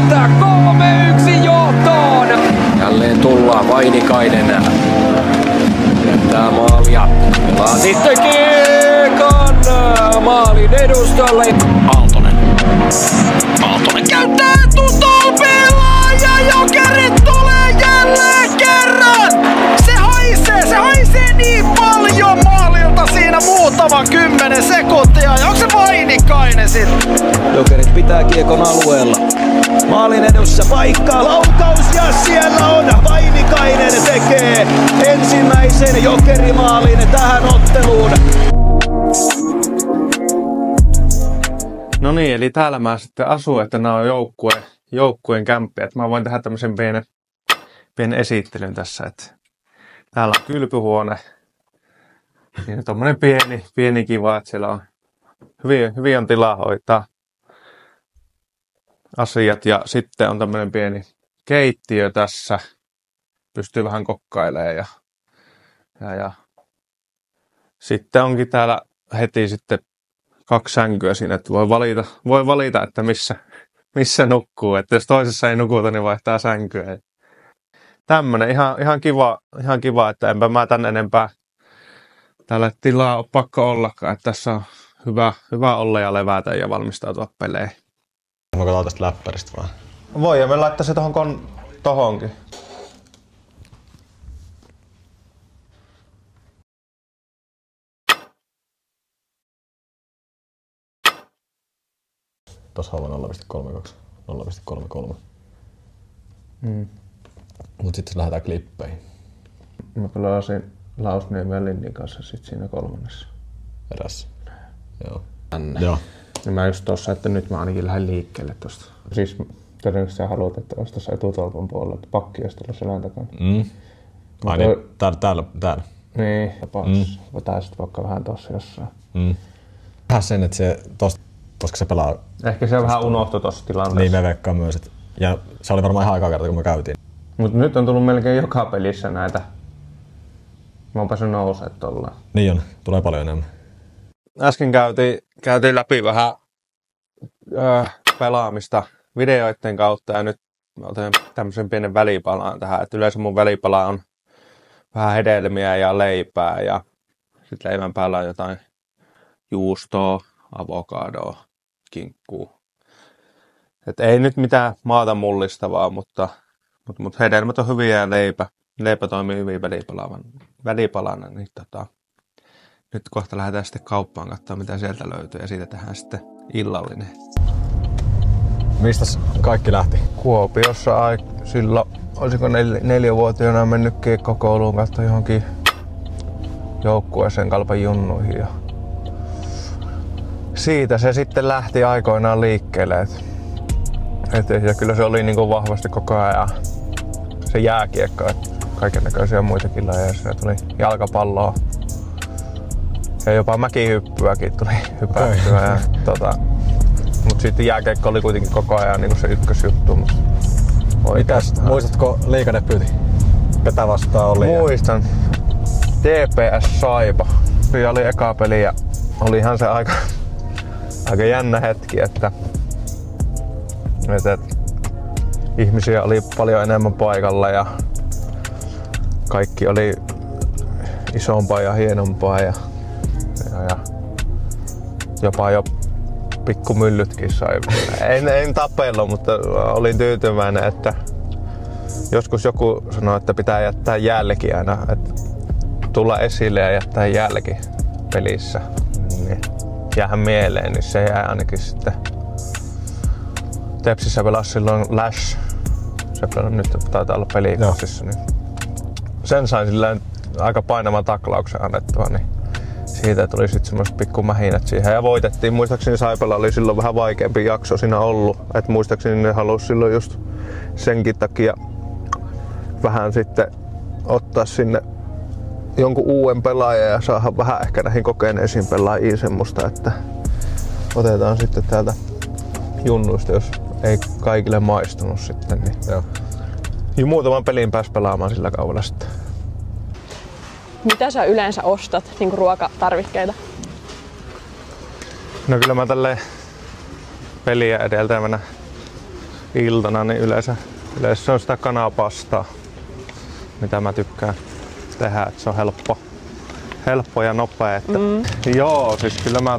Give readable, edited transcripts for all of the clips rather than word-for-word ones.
pistää 3-1 johtoon. Jälleen tullaan Vainikainen. Jättää maalia. Pelaa sitten Kiekan maalin edustalle. Aaltonen käyttää etutolpilla ja Jokerit tulee jälleen kerran. Se haisee niin paljon maalilta siinä muutama 10 sekuntia. Ja onko se Vainikainen sitten? Jokerit pitää kiekon alueella. Maalin edessä paikka, laukaus ja siellä on Vainikainen tekee ensimmäisen Jokerimaalin tähän otteluun. No niin, eli täällä mä sitten asun, että nämä on joukkueen kämppiä. Että mä voin tehdä tämmöisen pienen esittelyn tässä. Että täällä on kylpyhuone. Siinä on tommonen pieni kiva, että siellä on hyvin on tilaa hoitaa asiat. Ja sitten on tämmönen pieni keittiö tässä. Pystyy vähän kokkailemaan ja sitten onkin täällä heti sitten 2 sänkyä siinä, että voi valita, että missä nukkuu. Että jos toisessa ei nukuta, niin vaihtaa sänkyä. Tämmönen ihan kiva, että enpä mä tän enempää täällä tilaa ole pakko ollakaan. Että tässä on hyvä olla ja levätä ja valmistautua peleihin. Mä katsotaan tästä läppäristä vaan. Voi, ja me laittaa se tohonkin. Tossa on 0,32, 0,33. Mut sitten lähdetään klippeihin. Mä pelasin Lausniemen ja Linnin kanssa sit siinä 3. Erässä. Joo. Tänne. Joo. Ja mä just tossa, että nyt mä ainakin lähden liikkeelle tosta. Siis todennäköisesti sä haluat, että olisi tossa etutolpan puolella, että pakki olisi tuolla selän takana. Ai niin, täällä. Niin, taisit vaikka vähän tossa jossain. Vähän sen, että se tosta, koska se pelaa... Ehkä se vähän unohtui tossa tilanteessa. Niin, me veikkaan myös. Että, ja se oli varmaan ihan aika kerta, kun me käytiin. Mut nyt on tullut melkein joka pelissä näitä. Mä oon päässyt nousee tollaan. Niin on, tulee paljon enemmän. Äsken käytiin läpi vähän pelaamista videoiden kautta ja nyt mä otan tämmöisen pienen välipalaan tähän. Et yleensä mun välipala on vähän hedelmiä ja leipää ja sitten leivän päällä on jotain juustoa, avokadoa, kinkkuu. Et ei nyt mitään maata mullistavaa, mutta hedelmät on hyviä ja leipä toimii hyvin välipalana. Niin nyt kohta lähdetään sitten kauppaan katsoa mitä sieltä löytyy ja siitä tehdään sitten illallinen. Mistäs kaikki lähti? Kuopiossa silloin, olisiko 4-vuotiaana mennyt kiekkokouluun katsoa johonkin joukkueeseen Kalpan junnuihin. Ja siitä se sitten lähti aikoinaan liikkeelle. Ja kyllä se oli niin kuin vahvasti koko ajan se jääkiekko, kaikennäköisiä muitakin lajeja. Siinä tuli jalkapalloa ja jopa mäkihyppyäkin tuli hypättyä. Mutta sitten jääkiekko oli kuitenkin koko ajan niin kuin se ykkösjuttu. Muistatko liigadebyytin? Ketä vastaan oli? Muistan. TPS Saipa. Se oli eka peli ja olihan se aika jännä hetki, että ihmisiä oli paljon enemmän paikalla ja kaikki oli isompaa ja hienompaa ja jopa jo pikkumyllytkin sai. En tapellut, mutta olin tyytyväinen, että joskus joku sanoi, että pitää jättää jälki aina, että tulla esille ja jättää jälki pelissä. Niin jäähän mieleen, niin se jää ainakin sitten. Tepsissä pelasi silloin Lash. Se nyt taitaa olla pelikausissa. Niin sen sain silleen aika painavan taklauksen annettua, niin siitä tuli sitten semmoiset pikkumähinät siihen. Ja voitettiin. Muistaakseni Saipalla oli silloin vähän vaikeampi jakso siinä ollut. Et muistaakseni ne halusi silloin just senkin takia vähän sitten ottaa sinne jonkun uuden pelaajan ja saada vähän ehkä näihin kokeneisiin pelaajiin semmoista, että otetaan sitten täältä junnuista, jos ei kaikille maistunut sitten. Niin joo. Ja muutaman pelin pääsi pelaamaan sillä kaudella sitten. Mitä sä yleensä ostat, niin kuin ruokatarvikkeita? No kyllä mä tälleen peliä edeltävänä iltana, niin yleensä se on sitä kanapastaa, mitä mä tykkään tehdä, että se on helppo ja nopea. Että joo, siis kyllä mä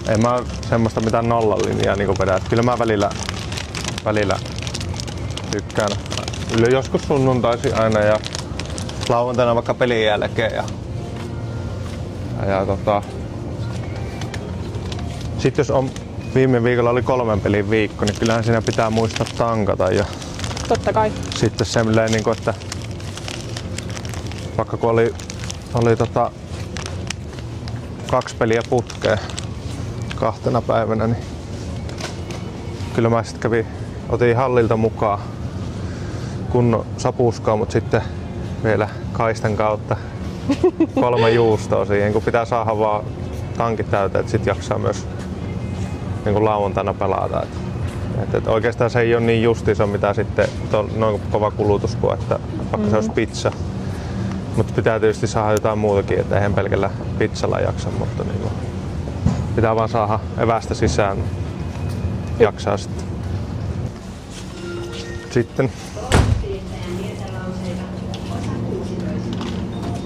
en mä semmoista mitään nollalinjaa niinku vedä, että kyllä mä välillä tykkään. Joskus sunnuntaisin aina ja lauantaina vaikka pelin jälkeen ja sit jos on viime viikolla oli 3 pelin viikko, niin kyllähän siinä pitää muistaa tankata ja Totta kai. sitten semmoinen niinku, että vaikka kun oli 2 peliä putkeen 2 päivänä, niin kyllä mä sit otin hallilta mukaan kunnon sapuskaa, mutta sitten vielä kaistan kautta 3 juustoa siihen, kun pitää saada vaan tankit täyteen, että sit jaksaa myös niin lauantaina pelata. Et oikeastaan se ei ole niin justiinsa mitä sitten noin kova kulutus kuin että vaikka se olisi pizza. Mutta pitää tietysti saada jotain muutakin, että eihän pelkällä pizzalla jaksa, mutta niin pitää vaan saada evästä sisään, jaksaa sitten.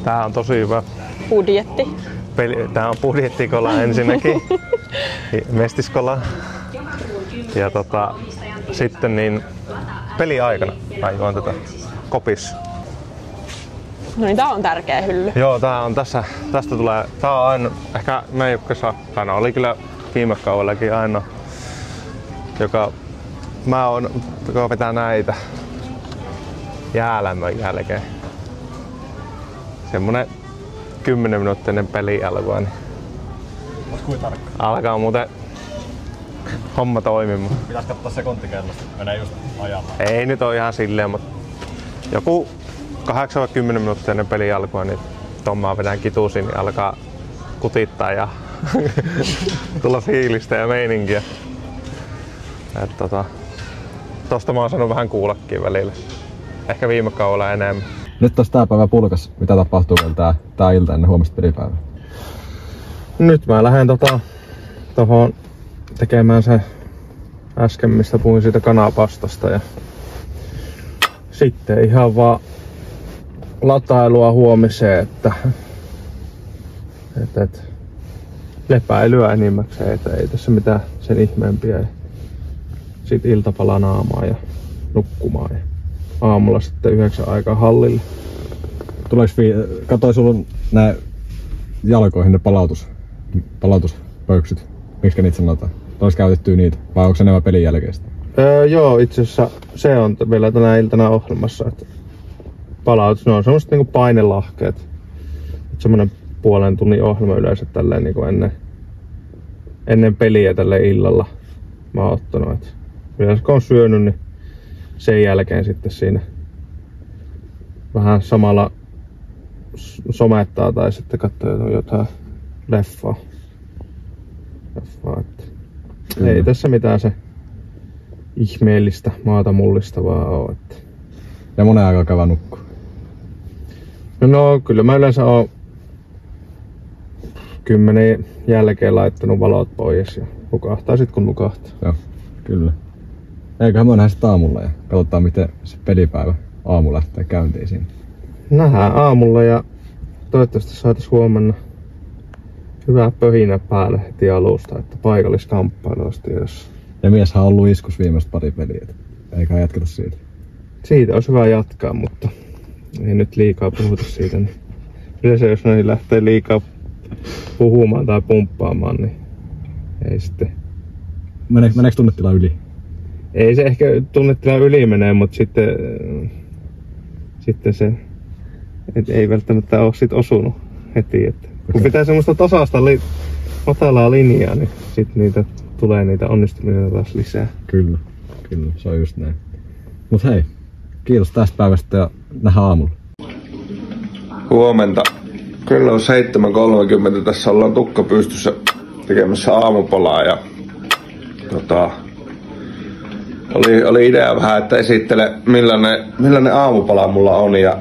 Tää on tosi hyvä. Budjetti. Tää on budjettikola ensinnäkin. Mestiskola. Ja sitten niin peliaikana mä juon tätä kopissa. No niin, tää on tärkeä hylly. Joo, tää on tästä tulee, tää on aina, ehkä me ei ole saakkaana, oli kyllä viime kaudellakin aina, joka vetää näitä jäälämmön jälkeen. Semmonen 10 minuuttia ennen peli alkaa, niin alkaa muuten homma toimimaan. Pitäis katsoa sekuntikellosta, menee just ajamaan. Ei nyt ole ihan silleen, mutta joku 8-10 minuuttia ennen peli alkua, niin Tommaa vedän kituusin, niin alkaa kutittaa ja tulla fiilistä ja meininkiä. Tosta mä oon saanut vähän kuullakin välillä. Ehkä viime kaudella enemmän. Nyt taas tää päivä pulkas. Mitä tapahtuu vielä tää ilta ennen huomista pelipäivää? Nyt mä lähden tohon tekemään se äsken, mistä puhuin siitä kanapastasta. Ja sitten ihan vaan latailua huomiseen, että lepäilyä enimmäkseen, että ei tässä mitään sen ihmeempiä. Ja sit iltapala naamaan ja nukkumaan ja aamulla sitten 9 aikaa hallille. Katoi sulla nää jalkoihin ne palautuspöyksyt. Miksikä niitä sanotaan? Olis käytetty niitä vai onko se nämä pelin jälkeistä? Joo, itse asiassa se on vielä tänä iltana ohjelmassa, että palautus, ne on semmoset niinku painelahkeet. Semmonen puolen tunnin ohjelma yleensä tälleen niinku ennen peliä tälle illalla mä oon ottanut. Et yleensä kun on syönyt, niin sen jälkeen sitten siinä vähän samalla somettaa tai sitten katsoo jotain leffaa. Ei tässä mitään se ihmeellistä maata mullistavaa oo. Että. Ja monen aikaa käydä nukkua? No kyllä mä yleensä oon 10 jälkeen laittanut valot pois ja nukahtaa sit kun nukahtaa. Joo, kyllä. Eiköhän me nähdä sit aamulla ja katsotaan miten se pelipäivä aamu lähtee käyntiin siinä. Nähdään aamulla ja toivottavasti saatais huomenna hyvää pöhinä päälle heti alusta, että paikalliskamppailu olisi tiedossa. Ja mieshän on ollut iskus viimeistä pari peliä, eikä jatketa siitä. Siitä olisi hyvä jatkaa, mutta ei nyt liikaa puhuta siitä. Niin yleensä jos näihin lähtee liikaa puhumaan tai pumppaamaan, niin ei sitten. Meneekö tunnetila yli? Ei se ehkä tunnetila yli menee, mutta sitten se ei välttämättä ole sit osunut heti. Että kun pitää semmoista tasaista matalaa linjaa, niin sitten tulee niitä onnistumisia taas lisää. Kyllä, se on just näin. Mut hei, kiitos tästä päivästä ja nähdään aamulla. Huomenta. Kello on 7.30. Tässä ollaan tukka pystyssä tekemässä aamupalaa ja oli idea vähän, että esittele millainen aamupala mulla on ja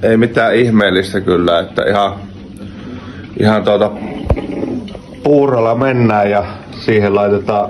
ei mitään ihmeellistä kyllä, että ihan puurolla mennään ja siihen laitetaan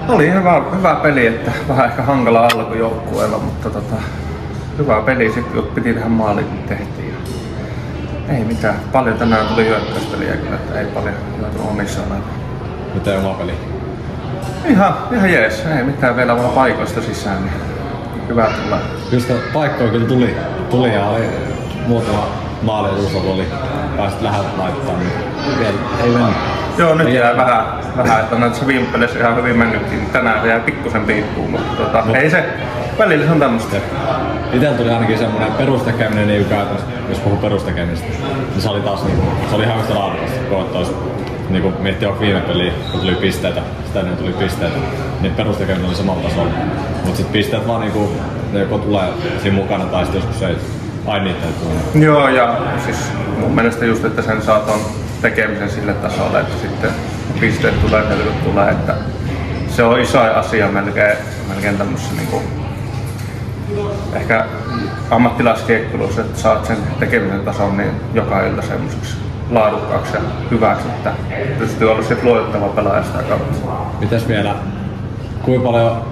Oli hyvä peli, että vähän ehkä hankala alku joukkueella, mutta hyvä peli sitten, kun piti tähän maaliin tehtiin. Ei mitään. Paljon tänään tuli hyökkäyspeliä kyllä, että ei paljon joutunut omissa olemaan. Miten oma peli? Ihan jees. Ei mitään vielä vaan paikoista sisään, niin hyvä tulla. Just paikkoja kyllä tuli ja oli muutama maali oli pääsit läheltä laittaa, niin vielä ei mennyt. Joo, nyt jää vähän, että näissä viime peleissä ihan hyvin mennyttiin. Tänään jää pikkusen piippuun, mutta ei se, välillä se on tämmöstä. Itellä tuli ainakin semmoinen perustekeminen, niin käytännössä, jos puhuu perustekemistä, niin se oli taas se oli ihan yhtä laadukasta, kun niin miettii jo viime peliä, kun tuli pisteitä, sitä ennen tuli pisteitä, niin perustekeminen oli samalla tasolla. Mut sit pisteet vaan ne joko tulee siinä mukana tai sit joskus ei aina niitä ei tule. Joo, ja siis mun mielestä just, että sen saa ton tekemisen sille tasolle, että sitten pisteet tulee, että se on iso asia melkein tämmössä niinku ehkä ammattilaiskiekkuilussa, että saat sen tekemisen tason niin joka ilta semmoiseksi laadukkaaksi ja hyväksi, että pystyy olla sit luotettava pelaaja sitä kautta. Mites vielä, kuinka paljon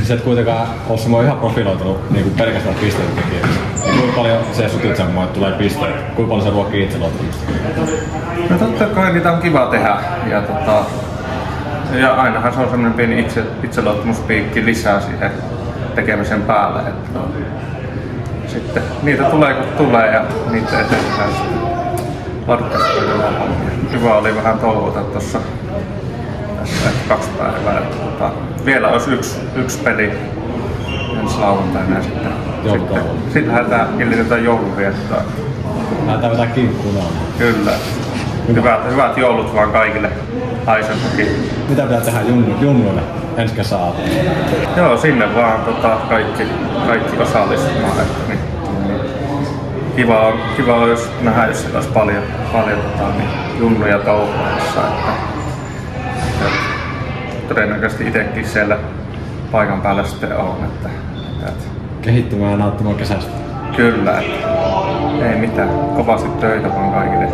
sä et kuitenkaan ole semmoinen ihan profiloitunut niin pelkästään pisteet tekijöiksi, niin kuinka paljon se sytyt semmoinen, että tulee pisteet, kuinka paljon se ruokkii itseluottamusta? No totta kai niitä on kiva tehdä ja ainahan se on semmoinen pieni itseluottamuspiikki lisää siihen tekemisen päälle, että sitten niitä tulee kun tulee ja niitä eteen tehdään sitten laadukkaasti hommia. Hyvä oli vähän touhuta tuossa tässä 2 päivää. Vielä olisi yksi peli ensi lauantaina ja sitten lähdetään hillitetään jouluviettoa. Lähdetään vetää kinkkuun alle. Kyllä. Hyvät joulut vaan kaikille Aisenmäki. Mitä pitää tehdä junnuille ensi kesää? Joo, sinne vaan kaikki osallistumaan. Että, niin, kiva on jos nähdä, jos siellä olisi paljon niin junnuja touhuissa. Että todennäköisesti itsekin siellä paikan päällä sitten on. Että kehittymään ja nauttimaan kesästä. Kyllä, ei mitään. Kovasti töitä vaan kaikille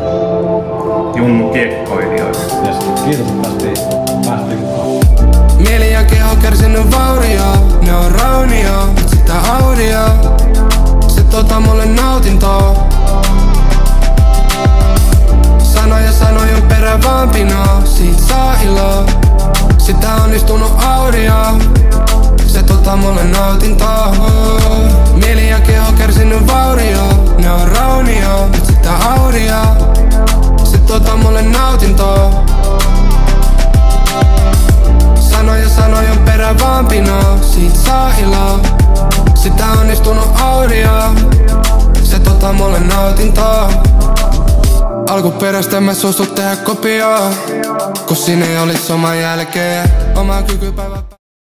junnu kiekkoilijoille. Yes. Kiitos, että päästiin mukaan. Mieli ja keho kärsinyt vaurio, ne on raunio, sitä audio. Se mulle nautintoa. Sanojen perä vaan pino, siitä saa iloa. Sitä onnistunut audio. Se mulle nautintoa. Mieli ja keho kärsinyt vaurio, ne on raunio, sitä audio. Se mulle nautintoa. Sanojen perä vaan pino, siitä saa iloa. Sitä onnistunut audio. Se mulle nautintoa. Alkuperäistä mä suostun tehdä kopioa, kun siinä ei olis oman jälkeen. Oma kykypäivä